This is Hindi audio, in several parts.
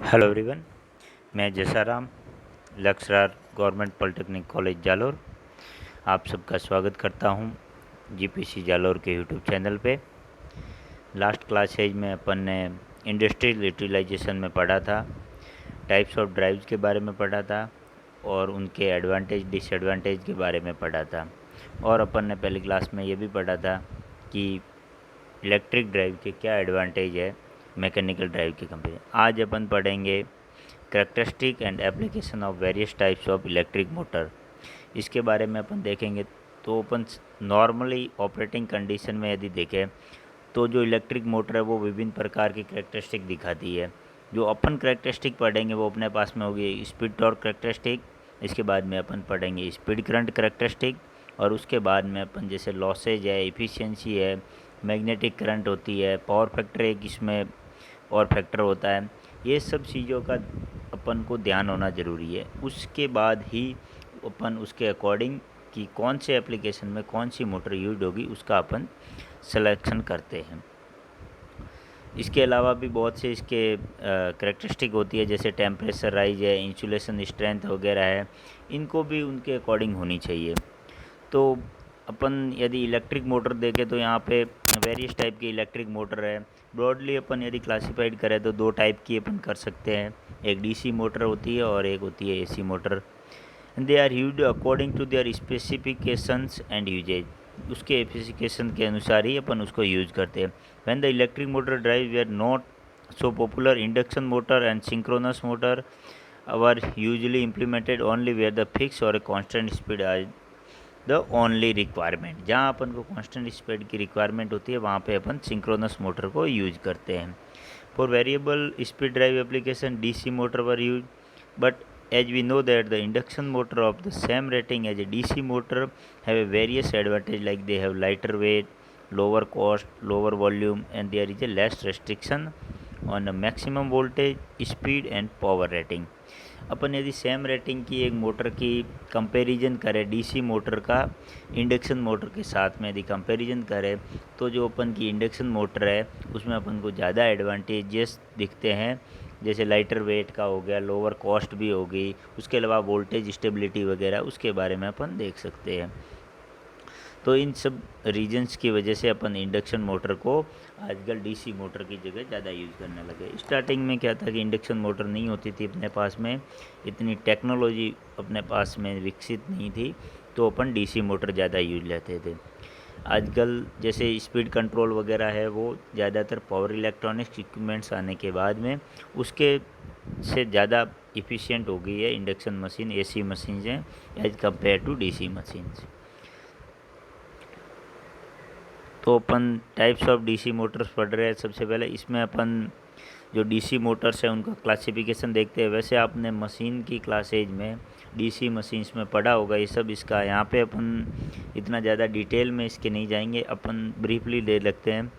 हेलो एवरीवन, मैं Jasaram, lecturer government polytechnic college Jalore आप सबका स्वागत करता हूं जीपीसी जालोर के यूट्यूब चैनल पे। लास्ट क्लासेज में अपन ने इंडस्ट्रियल यूटिलाइजेशन में पढ़ा था, टाइप्स ऑफ ड्राइव्स के बारे में पढ़ा था और उनके एडवांटेज डिसएडवांटेज के बारे में पढ़ा था। और अपन ने पहली क्लास में ये भी पढ़ा था कि इलेक्ट्रिक ड्राइव के क्या एडवांटेज है मैकेनिकल ड्राइव के कंपेयर। आज अपन पढ़ेंगे characteristic and application of various types of electric motor. इसके बारे में अपन देखेंगे। तो अपन नॉर्मली ऑपरेटिंग कंडीशन में यदि देखें तो जो इलेक्ट्रिक मोटर है वो विभिन्न प्रकार की कैरेक्टरिस्टिक दिखाती है। जो अपन कैरेक्टरिस्टिक पढ़ेंगे वो अपने पास में होगी स्पीड टॉर्क कैरेक्टरिस्टिक, इसके बाद में अपन पढ़ेंगे स्पीड करंट कैरेक्टरिस्टिक, और उसके बाद में अपन जैसे लॉसेज है, इफ़िशियंसी है, मैग्नेटिक करंट होती है, पावर फैक्टर एक इसमें और फैक्टर होता है। ये सब चीज़ों का अपन को ध्यान होना ज़रूरी है। उसके बाद ही अपन उसके अकॉर्डिंग कि कौन से एप्लीकेशन में कौन सी मोटर यूज होगी उसका अपन सिलेक्शन करते हैं। इसके अलावा भी बहुत से इसके कैरेक्टरिस्टिक होती है, जैसे टेम्परेचर राइज है, इंसुलेशन स्ट्रेंथ वगैरह है, इनको भी उनके अकॉर्डिंग होनी चाहिए। तो अपन यदि इलेक्ट्रिक मोटर देखें तो यहाँ पे वेरियस टाइप की इलेक्ट्रिक मोटर है। ब्रॉडली अपन यदि क्लासिफाइड करें तो दो टाइप की अपन कर सकते हैं, एक डीसी मोटर होती है और एक होती है AC motor. They are used according to their specifications and usages. उसके स्पेसिफिकेशन के अनुसार ही अपन उसको यूज करते हैं। When the electric motor drive were not so popular, induction motor and synchronous motor are usually implemented only where the fix or a constant speed are the only requirement. जहाँ अपन को कांस्टेंट स्पीड की रिक्वायरमेंट होती है वहाँ पे अपन सिंक्रोनस मोटर को यूज करते हैं। For variable speed drive application DC motor were use, but as we know that the induction motor of the same rating as a DC motor have a various advantage, like they have lighter weight, lower cost, lower volume, and there is a less restriction on the maximum voltage, speed and power rating। अपन यदि सेम रेटिंग की एक मोटर की कंपैरिजन करें डीसी मोटर का इंडक्शन मोटर के साथ में यदि कंपैरिजन करें तो जो अपन की इंडक्शन मोटर है उसमें अपन को ज़्यादा एडवांटेजेस दिखते हैं, जैसे लाइटर वेट का हो गया, लोअर कॉस्ट भी होगी, उसके अलावा वोल्टेज स्टेबिलिटी वगैरह उसके बारे में अपन देख सकते हैं। तो इन सब रीजन्स की वजह से अपन इंडक्शन मोटर को आजकल डीसी मोटर की जगह ज़्यादा यूज़ करने लगे। स्टार्टिंग में क्या था कि इंडक्शन मोटर नहीं होती थी अपने पास में, इतनी टेक्नोलॉजी अपने पास में विकसित नहीं थी, तो अपन डीसी मोटर ज़्यादा यूज लेते थे। आजकल जैसे स्पीड कंट्रोल वगैरह है वो ज़्यादातर पावर इलेक्ट्रॉनिक्स इक्विपमेंट्स आने के बाद में उसके से ज़्यादा इफ़िशियंट हो गई है इंडक्शन मशीन, एसी मशीन हैं as compare to DC machines. तो अपन टाइप्स ऑफ डीसी मोटर्स पढ़ रहे हैं। सबसे पहले इसमें अपन जो डीसी मोटर्स है उनका क्लासिफिकेशन देखते हैं। वैसे आपने मशीन की क्लासेज में डीसी मशीन्स में पढ़ा होगा ये सब, इसका यहाँ पे अपन इतना ज़्यादा डिटेल में इसके नहीं जाएंगे, अपन ब्रीफली ले लगते हैं।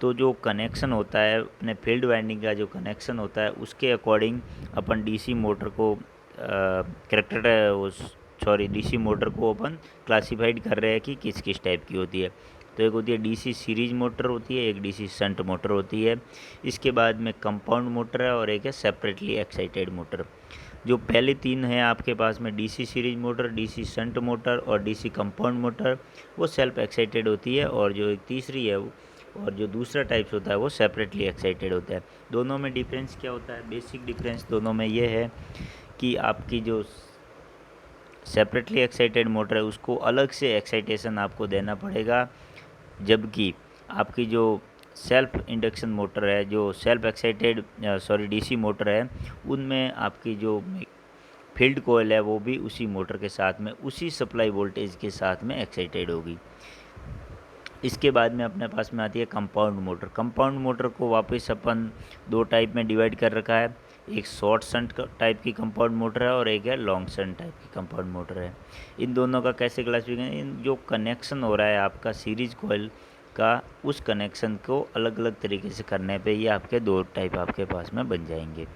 तो जो कनेक्शन होता है अपने फील्ड वाइंडिंग का जो कनेक्शन होता है उसके अकॉर्डिंग अपन डीसी मोटर को डीसी मोटर को अपन क्लासिफाइड कर रहे हैं कि किस किस टाइप की होती है। तो एक होती है डीसी सीरीज मोटर होती है, एक डीसी शंट मोटर होती है, इसके बाद में कंपाउंड मोटर है और एक है सेपरेटली एक्साइटेड मोटर। जो पहले तीन हैं आपके पास में DC series motor, DC shunt motor और डीसी कंपाउंड मोटर, वो सेल्फ एक्साइटेड होती है, और जो एक तीसरी है और जो दूसरा टाइप्स होता है वो सेपरेटली एक्साइटेड होता है। दोनों में डिफरेंस क्या होता है? बेसिक डिफरेंस दोनों में ये है कि आपकी जो सेपरेटली एक्साइटेड मोटर है उसको अलग से एक्साइटेशन आपको देना पड़ेगा, जबकि आपकी जो सेल्फ इंडक्शन मोटर है, जो सेल्फ एक्साइटेड डीसी मोटर है, उनमें आपकी जो फील्ड कोयल है वो भी उसी मोटर के साथ में उसी सप्लाई वोल्टेज के साथ में एक्साइटेड होगी। इसके बाद में अपने पास में आती है कंपाउंड मोटर। कंपाउंड मोटर को वापस अपन दो टाइप में डिवाइड कर रखा है, एक शॉर्ट शंट टाइप की कंपाउंड मोटर है और एक है लॉन्ग शंट टाइप की कंपाउंड मोटर है। इन दोनों का कैसे क्लासिफिकेशन, जो कनेक्शन हो रहा है आपका सीरीज कॉइल का, उस कनेक्शन को अलग अलग तरीके से करने पे ये आपके दो टाइप आपके पास में बन जाएंगे।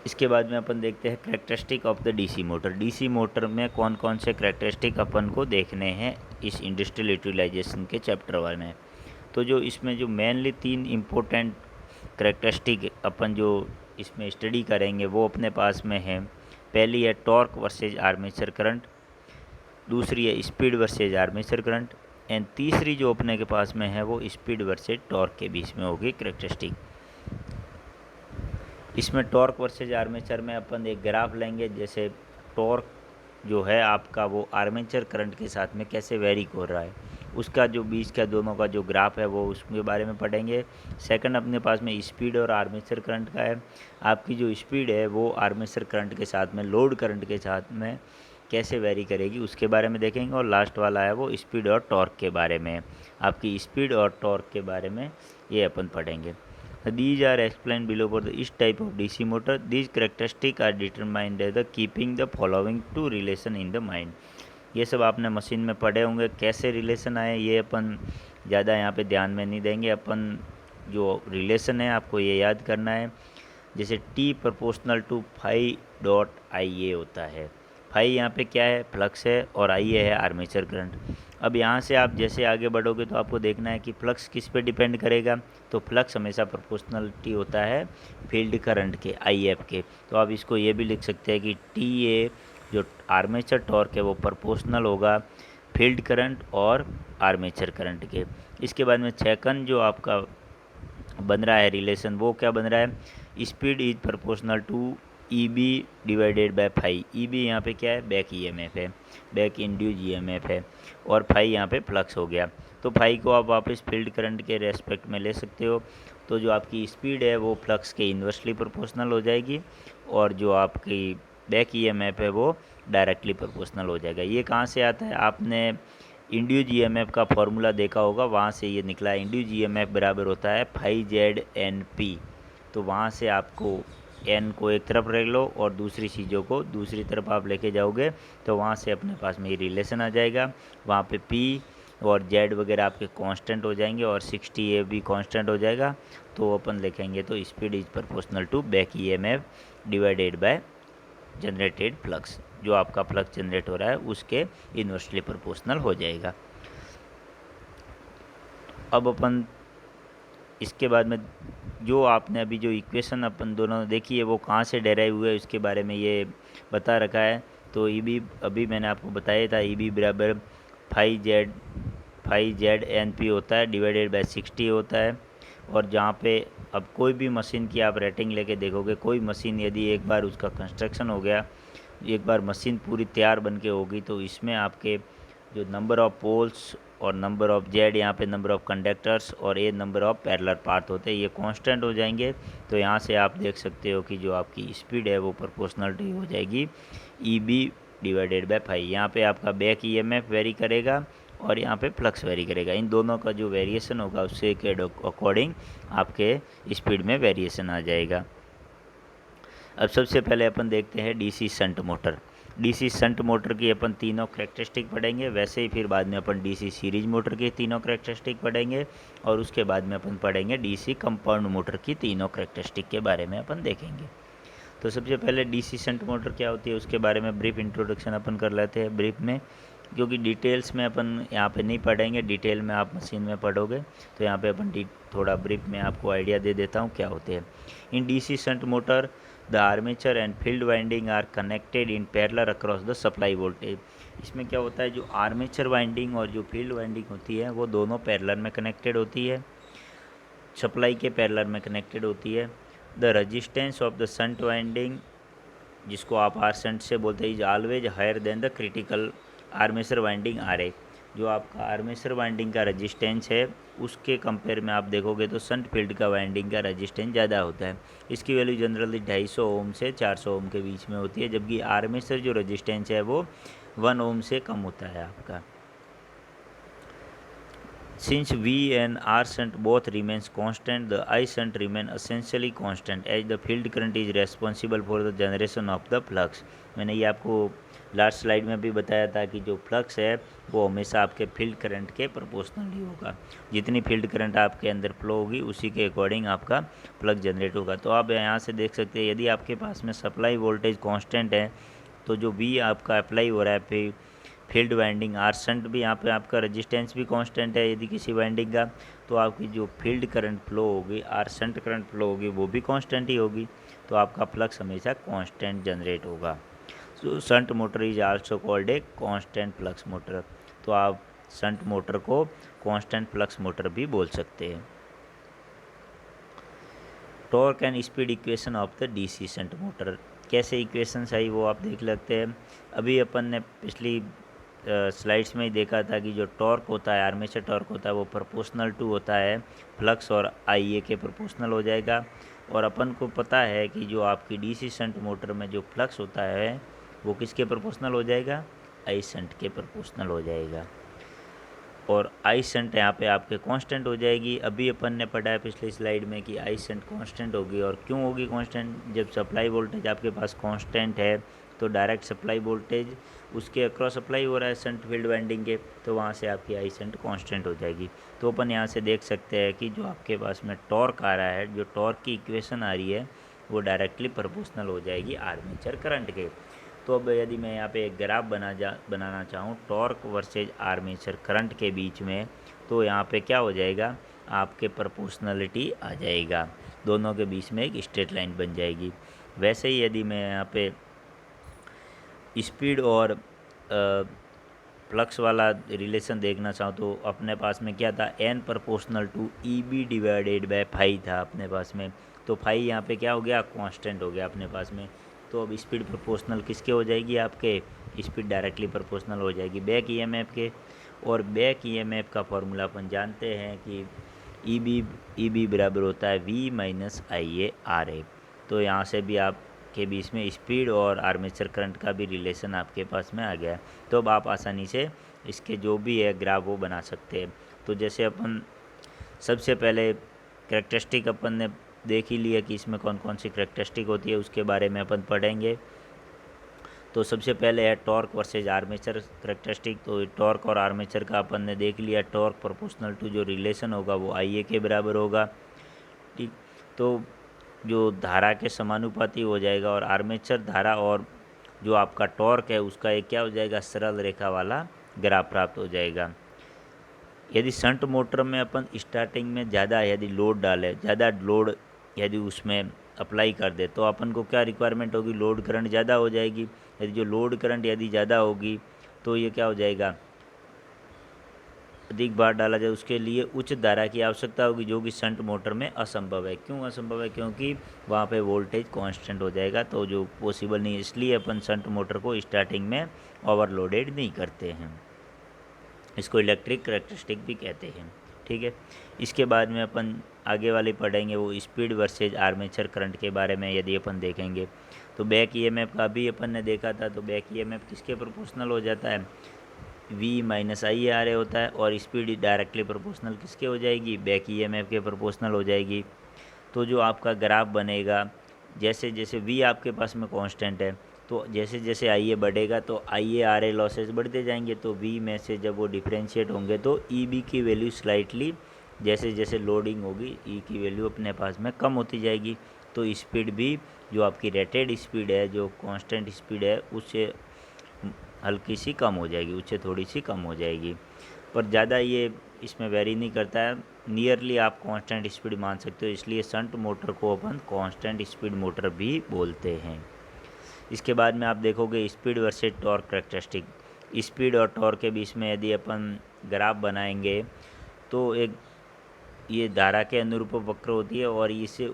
इसके बाद में अपन देखते हैं characteristic of the DC motor. DC motor में कौन कौन से कैरेक्टरिस्टिक अपन को देखने हैं इस इंडस्ट्रियल यूटिलाइजेशन के चैप्टर 1 में। तो जो इसमें जो मेनली तीन इम्पोर्टेंट करेक्टरिस्टिक अपन जो इसमें स्टडी करेंगे वो अपने पास में है। पहली है टॉर्क वर्सेज आर्मेचर करंट, दूसरी है speed versus armature current, and तीसरी जो अपने के पास में है वो स्पीड वर्सेज टॉर्क के बीच में होगी करेक्टरिस्टिक। इसमें टॉर्क वर्सेज आर्मेचर में अपन एक ग्राफ लेंगे, जैसे टॉर्क जो है आपका वो आर्मेचर करंट के साथ में कैसे वेरी हो रहा है, उसका जो बीच का दोनों का जो ग्राफ है वो उसके बारे में पढ़ेंगे। सेकंड अपने पास में स्पीड और आर्मेचर करंट का है, आपकी जो स्पीड है वो आर्मेचर करंट के साथ में लोड करंट के साथ में कैसे वेरी करेगी उसके बारे में देखेंगे। और लास्ट वाला है वो स्पीड और टॉर्क के बारे में, आपकी स्पीड और टॉर्क के बारे में ये अपन पढ़ेंगे। These are explained below for each type of DC motor. These characteristics are determined by the keeping the following two relation in the mind. ये सब आपने मशीन में पढ़े होंगे, कैसे रिलेशन आए ये अपन ज़्यादा यहाँ पे ध्यान में नहीं देंगे। अपन जो रिलेशन है आपको ये याद करना है, जैसे T proportional to phi dot I A होता है। फाई यहाँ पे क्या है, फ्लक्स है, और आई ए है आर्मेचर करंट। अब यहाँ से आप जैसे आगे बढ़ोगे तो आपको देखना है कि फ्लक्स किस पे डिपेंड करेगा, तो फ्लक्स हमेशा प्रोपोर्शनलिटी होता है फील्ड करंट के, आई एफ के। तो आप इसको ये भी लिख सकते हैं कि टी ए जो आर्मेचर टॉर्क है वो प्रोपोर्शनल होगा फील्ड करंट और आर्मेचर करंट के। इसके बाद में सेकंड जो आपका बन रहा है रिलेशन, वो क्या बन रहा है, speed is proportional to E B divided by phi. E B यहाँ पे क्या है, बैक ई एम एफ है, back induce E M F है, और फाई यहाँ पे फ्लक्स हो गया। तो फाई को आप वापस फील्ड करंट के रेस्पेक्ट में ले सकते हो। तो जो आपकी स्पीड है वो फ्लक्स के इन्वर्सली प्रोपोर्शनल हो जाएगी, और जो आपकी बैक ई एम एफ है वो डायरेक्टली प्रोपोर्शनल हो जाएगा। ये कहाँ से आता है, आपने इंड्यूज ई एम एफ का फॉर्मूला देखा होगा, वहाँ से ये निकला है। इंड्यूज ई एम एफ बराबर होता है फाई जेड एन पी। तो वहाँ से आपको एन को एक तरफ रख लो और दूसरी चीज़ों को दूसरी तरफ आप लेके जाओगे, तो वहाँ से अपने पास में ये रिलेशन आ जाएगा। वहाँ पे पी और जेड वगैरह आपके कांस्टेंट हो जाएंगे, और 60 ए भी कांस्टेंट हो जाएगा। तो अपन लिखेंगे तो speed is proportional to back E M F divided by generated flux, जो आपका फ्लक्स जनरेट हो रहा है उसके इन्वर्सली प्रोपोर्शनल हो जाएगा। अब अपन इसके बाद में जो आपने अभी जो इक्वेशन अपन दोनों देखी है वो कहाँ से डेराइव हुआ है उसके बारे में ये बता रखा है। तो ई बी अभी मैंने आपको बताया था, ई बी बराबर फाई जेड एन पी होता है डिवाइडेड बाय 60 होता है। और जहाँ पे अब कोई भी मशीन की आप रेटिंग लेके देखोगे, कोई मशीन यदि एक बार उसका कंस्ट्रक्शन हो गया, एक बार मशीन पूरी तैयार बन के होगी, तो इसमें आपके जो नंबर ऑफ़ पोल्स और नंबर ऑफ़ जेड, यहाँ पे नंबर ऑफ़ कंडक्टर्स, और ए नंबर ऑफ़ पैरेलल पाथ होते हैं, ये कांस्टेंट हो जाएंगे। तो यहाँ से आप देख सकते हो कि जो आपकी स्पीड है वो प्रोपोर्शनलिटी हो जाएगी E B divided by phi. यहाँ पे आपका back E M F vary करेगा और यहाँ पे फ्लक्स वेरी करेगा। इन दोनों का जो वेरिएशन होगा उससे के अकॉर्डिंग आपके स्पीड में वेरिएशन आ जाएगा। अब सबसे पहले अपन देखते हैं DC shunt motor. DC shunt motor की अपन तीनों करेक्टरिस्टिक पढ़ेंगे, वैसे ही फिर बाद में अपन डीसी सीरीज मोटर की तीनों करेक्टरिस्टिक पढ़ेंगे, और उसके बाद में अपन पढ़ेंगे डीसी कंपाउंड मोटर की तीनों करेक्टरिस्टिक के बारे में अपन देखेंगे। तो सबसे पहले डीसी शंट मोटर क्या होती है उसके बारे में ब्रीफ इंट्रोडक्शन अपन कर लेते हैं ब्रीफ में, क्योंकि डिटेल्स में अपन यहाँ पे नहीं पढ़ेंगे, डिटेल में आप मशीन में पढ़ोगे। तो यहाँ पे अपन थोड़ा ब्रीफ में आपको आइडिया दे देता हूँ क्या होते हैं। In DC shunt motor the armature and field winding are connected in parallel across the supply voltage. इसमें क्या होता है, जो आर्मेचर वाइंडिंग और जो फील्ड वाइंडिंग होती है वो दोनों पैरेलल में कनेक्टेड होती है, सप्लाई के पैरेलल में कनेक्टेड होती है। The resistance of the shunt winding, जिसको आप आर शंट से बोलते हैं, is always higher than the critical armature winding R A. जो आपका आर्मेचर वाइंडिंग का रेजिस्टेंस है उसके कंपेयर में आप देखोगे तो शंट फील्ड का वाइंडिंग का रेजिस्टेंस ज़्यादा होता है। इसकी वैल्यू जनरली 250 ओम से 400 ओम के बीच में होती है, जबकि आर्मेचर जो रेजिस्टेंस है वो 1 ओम से कम होता है आपका। Since V and R shunt both remains constant, the I shunt remain essentially constant as the field current is responsible for the generation of the flux। मैंने ये आपको लास्ट स्लाइड में भी बताया था कि जो फ्लक्स है वो हमेशा आपके फील्ड करंट के प्रोपोर्शनली होगा। जितनी फील्ड करंट आपके अंदर फ्लो होगी उसी के अकॉर्डिंग आपका फ्लक्स जनरेट होगा। तो आप यहाँ से देख सकते हैं, यदि आपके पास में सप्लाई वोल्टेज कांस्टेंट है तो जो V आपका अप्लाई हो रहा है फिर फील्ड वाइंडिंग आर शंट भी, यहाँ पे आपका रेजिस्टेंस भी कांस्टेंट है यदि किसी वाइंडिंग का, तो आपकी जो फील्ड करंट फ्लो होगी, आर शंट करंट फ्लो होगी, वो भी कांस्टेंट ही होगी, तो आपका फ्लक्स हमेशा कांस्टेंट जनरेट होगा। So shunt motor is also called a constant flux motor. तो आप शंट मोटर को कांस्टेंट फ्लक्स मोटर भी बोल सकते हैं। Torque and speed equation of the DC shunt motor, कैसे इक्वेशंस आई वो आप देख लेते हैं। अभी अपन ने पिछली स्लाइड्स में ही देखा था कि जो टॉर्क होता है, आर्मेचर टॉर्क होता है, वो प्रोपोर्शनल टू होता है फ्लक्स और आईए के प्रोपोर्शनल हो जाएगा। और अपन को पता है कि जो आपकी डीसी शंट मोटर में जो फ्लक्स होता है वो किसके प्रोपोर्शनल हो जाएगा, आई शंट के प्रोपोर्शनल हो जाएगा। और आई शंट यहाँ पे आपके कांस्टेंट हो जाएगी। अभी अपन ने पढ़ा है पिछली स्लाइड में कि आई शंट कांस्टेंट होगी। और क्यों होगी कांस्टेंट, जब सप्लाई वोल्टेज आपके पास कांस्टेंट है तो डायरेक्ट सप्लाई वोल्टेज उसके अक्रॉस अप्लाई हो रहा है शंट फील्ड वाइंडिंग के, तो वहाँ से आपकी आई शंट कांस्टेंट हो जाएगी। तो अपन यहाँ से देख सकते हैं कि जो आपके पास में टॉर्क आ रहा है, जो टॉर्क की इक्वेशन आ रही है, वो डायरेक्टली प्रोपोर्शनल हो जाएगी आर्मेचर करंट के। तो अब यदि मैं यहाँ पे एक ग्राफ बनाना चाहूँ टॉर्क वर्सेज आर्मेचर करंट के बीच में, तो यहाँ पे क्या हो जाएगा, आपके प्रोपोर्शनलिटी आ जाएगा, दोनों के बीच में एक स्ट्रेट लाइन बन जाएगी। वैसे ही यदि मैं यहाँ पे स्पीड और फ्लक्स वाला रिलेशन देखना चाहूँ, तो अपने पास में क्या था, N proportional to E B divided by phi था अपने पास में। तो फाई यहाँ पे क्या हो गया, कांस्टेंट हो गया अपने पास में। तो अब स्पीड प्रोपोर्शनल किसके हो जाएगी, आपके स्पीड डायरेक्टली प्रोपोर्शनल हो जाएगी बैक ईएमएफ के। और बैक ईएमएफ का फॉर्मूला अपन जानते हैं कि ई बी बराबर होता है V minus I A R A. तो यहाँ से भी आप के बीच में स्पीड और आर्मेचर करंट का भी रिलेशन आपके पास में आ गया है। तो अब आप आसानी से इसके जो भी है ग्राफ वो बना सकते हैं। तो जैसे अपन सबसे पहले करेक्टरिस्टिक अपन ने देख ही लिया कि इसमें कौन कौन सी करेक्टरिस्टिक होती है, उसके बारे में अपन पढ़ेंगे। तो सबसे पहले है टॉर्क वर्सेज आर्मेचर करेक्टरिस्टिक। तो टॉर्क और आर्मेचर का अपन ने देख लिया, टॉर्क प्रोपोर्शनल टू जो रिलेशन होगा वो आई ए के बराबर होगा, ठीक। तो जो धारा के समानुपाती हो जाएगा, और आर्मेचर धारा और जो आपका टॉर्क है उसका एक क्या हो जाएगा, सरल रेखा वाला ग्राफ प्राप्त हो जाएगा। यदि शंट मोटर में अपन स्टार्टिंग में ज़्यादा यदि लोड डालें, ज़्यादा लोड यदि उसमें अप्लाई कर दे, तो अपन को क्या रिक्वायरमेंट होगी, लोड करंट ज़्यादा हो जाएगी। यदि जो लोड करंट यदि ज़्यादा होगी तो ये क्या हो जाएगा, अधिक बार डाला जाए, उसके लिए उच्च धारा की आवश्यकता होगी, जो कि शंट मोटर में असंभव है। क्यों असंभव है, क्योंकि वहाँ पे वोल्टेज कांस्टेंट हो जाएगा, तो जो पॉसिबल नहीं है। इसलिए अपन शंट मोटर को स्टार्टिंग में ओवरलोडेड नहीं करते हैं। इसको इलेक्ट्रिक करेक्टरिस्टिक भी कहते हैं, ठीक है। इसके बाद में अपन आगे वाले पढ़ेंगे वो स्पीड वर्सेज आर्मेचर करंट के बारे में। यदि अपन देखेंगे तो बैक ईएमएफ का भी अपन ने देखा था। तो बैक ईएमएफ किसके प्रोपोर्शनल हो जाता है, V minus I R A होता है। और स्पीड डायरेक्टली प्रोपोर्शनल किसके हो जाएगी, बैक ईएमएफ के प्रोपोर्शनल हो जाएगी। तो जो आपका ग्राफ बनेगा, जैसे जैसे वी आपके पास में कांस्टेंट है, तो जैसे जैसे आई ए बढ़ेगा तो आई ए आर ए लॉसेज बढ़ते जाएंगे। तो वी में से जब वो डिफ्रेंशिएट होंगे तो ई बी की वैल्यू स्लाइटली, जैसे जैसे लोडिंग होगी ई की वैल्यू अपने पास में कम होती जाएगी। तो स्पीड भी जो आपकी रेटेड स्पीड है, जो कांस्टेंट स्पीड है, उससे हल्की सी कम हो जाएगी, उससे थोड़ी सी कम हो जाएगी, पर ज़्यादा ये इसमें वेरी नहीं करता है। नियरली आप कांस्टेंट स्पीड मान सकते हो, इसलिए शंट मोटर को अपन कांस्टेंट स्पीड मोटर भी बोलते हैं। इसके बाद में आप देखोगे speed versus torque characteristic. Speed और टॉर्क के बीच में यदि अपन ग्राफ बनाएंगे तो एक ये धारा के अनुरूप वक्र होती है, और इसे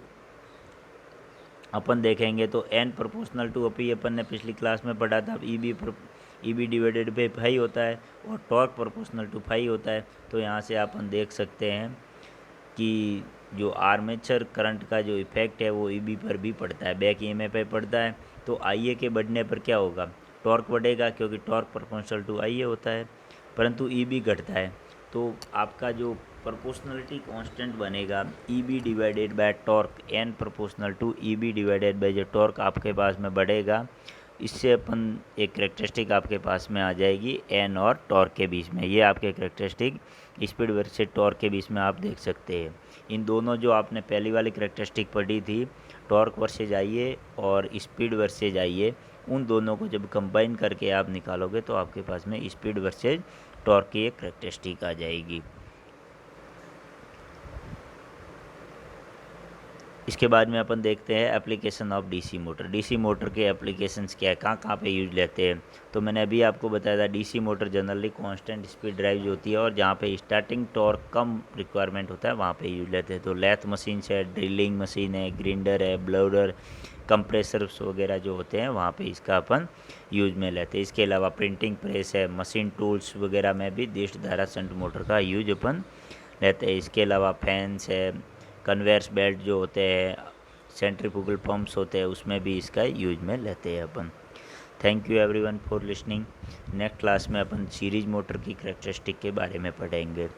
अपन देखेंगे तो एन प्रोपोर्शनल टू अपी अपन ने पिछली क्लास में पढ़ा था, E B divided by phi होता है, और टॉर्क प्रोपोर्शनल टू फाई होता है। तो यहाँ से अपन देख सकते हैं कि जो आर्मेचर करंट का जो इफेक्ट है वो ई बी पर भी पड़ता है, बैक ईएमएफ पे पड़ता है। तो आई ए के बढ़ने पर क्या होगा, टॉर्क बढ़ेगा, क्योंकि torque proportional to I A होता है, परंतु ई बी घटता है। तो आपका जो प्रोपोर्शनलिटी कांस्टेंट बनेगा E B divided by torque, N proportional to E B divided by जो टॉर्क आपके पास में बढ़ेगा, इससे अपन एक करेक्टरिस्टिक आपके पास में आ जाएगी एन और टॉर्क के बीच में। ये आपके करेक्टरिस्टिक स्पीड वर्सेस टॉर्क के बीच में आप देख सकते हैं। इन दोनों जो आपने पहली वाली करेक्टरिस्टिक पढ़ी थी, टॉर्क वर्सेज आइए और स्पीड वर्सेज आइए, उन दोनों को जब कंबाइन करके आप निकालोगे तो आपके पास में स्पीड वर्सेज टॉर्क की एक करेक्टरिस्टिक आ जाएगी। इसके बाद में अपन देखते हैं application of DC motor. DC motor के एप्लीकेशंस क्या है, कहाँ कहाँ पे यूज लेते हैं। तो मैंने अभी आपको बताया था DC motor generally constant speed drive जो होती है और जहाँ पे स्टार्टिंग टॉर्क कम रिक्वायरमेंट होता है वहाँ पे यूज लेते हैं। तो लेथ मशीन है, ड्रिलिंग मशीन है, ग्रिंडर है, ब्लोडर, कंप्रेसर्स वगैरह जो होते हैं वहाँ पे इसका अपन यूज में लेते हैं। इसके अलावा प्रिंटिंग प्रेस है, मशीन टूल्स वगैरह में भी दिष्ट धारा शंट मोटर का यूज अपन लेते हैं। इसके अलावा फैंस है, कन्वेयर्स बेल्ट जो होते हैं, सेंट्रीफ्यूगल पंप्स होते हैं, उसमें भी इसका यूज में लेते हैं अपन। Thank you everyone for listening. Next class में अपन सीरीज मोटर की करेक्टरिस्टिक के बारे में पढ़ेंगे।